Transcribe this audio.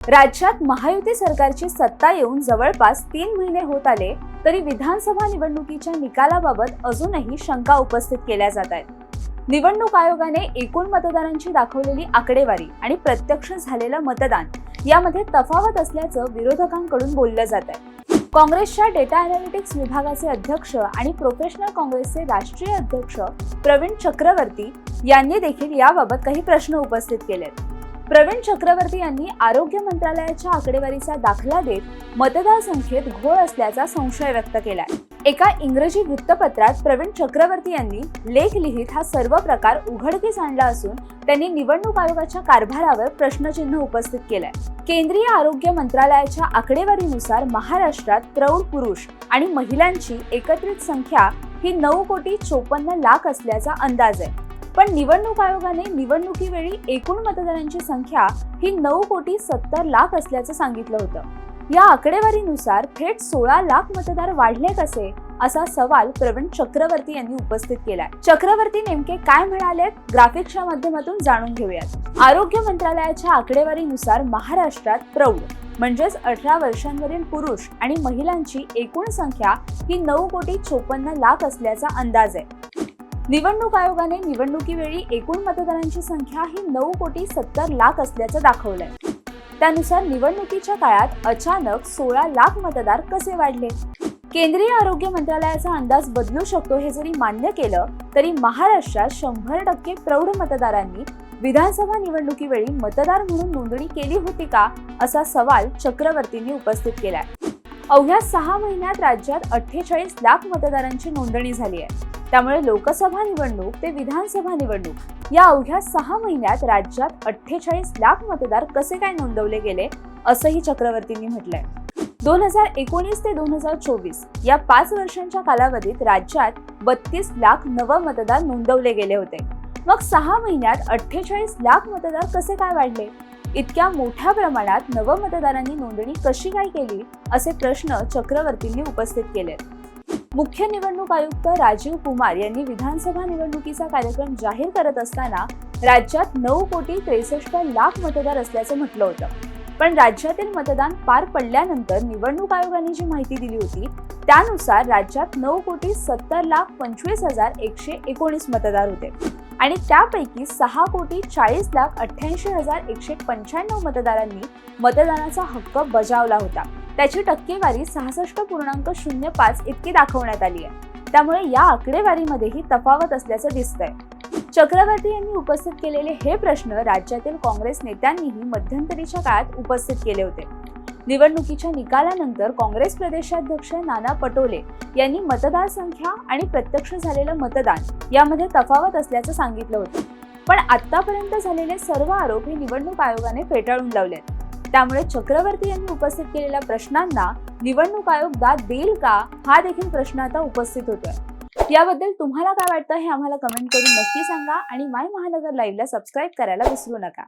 राज्यात महायुती सरकारची सत्ता येऊन जवळपास 3 महिने होत आले तरी विधानसभा निवडणुकीच्या निकालाबाबत अजूनही शंका उपस्थित केल्या जात आहेत। निवडणूक आयोगाने एकूण मतदारांची दाखवलेली आकडेवारी आणि प्रत्यक्ष झालेलं मतदान यामध्ये तफावत असल्याचं विरोधकांकडून बोललं जात आहे। काँग्रेसच्या डेटा अॅनालिटिक्स विभागाचे अध्यक्ष आणि प्रोफेशनल काँग्रेसचे राष्ट्रीय अध्यक्ष प्रवीण चक्रवर्ती यांनी देखील याबाबत काही प्रश्न उपस्थित केलेत। प्रवीण चक्रवर्ती यांनी आरोग्य मंत्रालयाच्या आकडेवारीचा दाखला देत मतदार संख्येत घोळ असल्याचा संशय व्यक्त केलाय। एका इंग्रजी वृत्तपत्रात प्रवीण चक्रवर्ती यांनी लेख लिहित हा सर्व प्रकार उघडकीस आणला असून त्यांनी निवडणूक आयोगाच्या कारभारावर प्रश्नचिन्ह उपस्थित केलंय। केंद्रीय आरोग्य मंत्रालयाच्या आकडेवारीनुसार महाराष्ट्रात प्रौढ पुरुष आणि महिलांची एकत्रित संख्या ही 9,54,00,000 असल्याचा अंदाज आहे। पण निवडणूक आयोगाने निवडणुकीवेळी एकूण मतदारांची संख्या ही 9,70,00,000 असल्याचं सांगितलं होतं। या आकडेवारीनुसार थेट 16,00,000 मतदार वाढले कसे असा सवाल प्रवीण चक्रवर्ती यांनी उपस्थित केलाय। चक्रवर्ती नेमके काय म्हणालेत ग्राफिक्सच्या माध्यमातून जाणून घेऊयात। आरोग्य मंत्रालयाच्या आकडेवारीनुसार महाराष्ट्रात प्रौढ म्हणजेच 18 वर्षांवरील पुरुष आणि महिलांची एकूण संख्या ही 9,54,00,000 असल्याचा अंदाज आहे। निवडणूक आयोगाने निवडणुकीवेळी एकूण मतदारांची संख्या ही 9,70,00,000 असल्याचं दाखवलंय। त्यानुसार निवडणुकीच्या काळात अचानक 16,00,000 मतदार कसे वाढले? केंद्रीय आरोग्य मंत्रालयाचा अंदाज बदलू शकतो हे जरी मान्य केलं तरी महाराष्ट्रात 100% प्रौढ मतदारांनी विधानसभा निवडणुकीवेळी मतदार म्हणून नोंदणी केली होती का असा सवाल चक्रवर्तींनी उपस्थित केलाय। अवघ्या 6 महिन्यात राज्यात 48,00,000 मतदारांची नोंदणी झाली आहे। त्यामुळे लोकसभा निवडणूक ते विधानसभा निवडणूक या अवघ्या 6 महिन्यात राज्यात 48,00,000 मतदार कसे काय नोंदवले गेले असंही चक्रवर्तींनी म्हटलंय। 2019 ते 2024 या 5 वर्षांच्या कालावधीत राज्यात 32,00,000 नवमतदार नोंदवले गेले होते। मग 6 महिन्यात 48,00,000 मतदार कसे काय वाढले? इतक्या मोठ्या प्रमाणात नवमतदारांनी नोंदणी कशी काय केली असे प्रश्न चक्रवर्तींनी उपस्थित केलेत। मुख्य निवडणूक आयुक्त राजीव कुमार यांनी विधानसभा निवडणुकीचा कार्यक्रम जाहीर करत असताना राज्यात 9,63,00,000 मतदार असल्याचं म्हटलं होतं। पण राज्यातील मतदान पार पडल्यानंतर निवडणूक आयोगाने जी माहिती दिली होती त्यानुसार राज्यात 9,70,25,119 मतदार होते आणि त्यापैकी 6,40,88,195 मतदारांनी मतदानाचा हक्क बजावला होता। त्याची टक्केवारी 66.05 इतकी दाखवण्यात आली आहे। त्यामुळे या आकडेवारीमध्येही तफावत असल्याचं दिसतंय। चक्रवर्ती यांनी उपस्थित केलेले हे प्रश्न राज्यातील काँग्रेस नेत्यांनीही मध्यंतरीच्या काळात उपस्थित केले होते। निवडणुकीच्या निकालानंतर काँग्रेस प्रदेशाध्यक्ष नाना पटोले यांनी मतदार संख्या आणि प्रत्यक्ष झालेलं मतदान यामध्ये तफावत असल्याचं सांगितलं होतं। पण आतापर्यंत झालेले सर्व आरोप हे निवडणूक आयोगाने फेटाळून लावलेत। त्यामुळे चक्रवर्ती यांनी उपस्थित केलेल्या प्रश्नांना निवडणूक आयोग दाद देईल का हा देखील प्रश्न आता उपस्थित होतोय। याबद्दल तुम्हाला काय वाटतं हे आम्हाला कमेंट करून नक्की सांगा आणि माय महानगर लाईव्हला सबस्क्राईब करायला विसरू नका।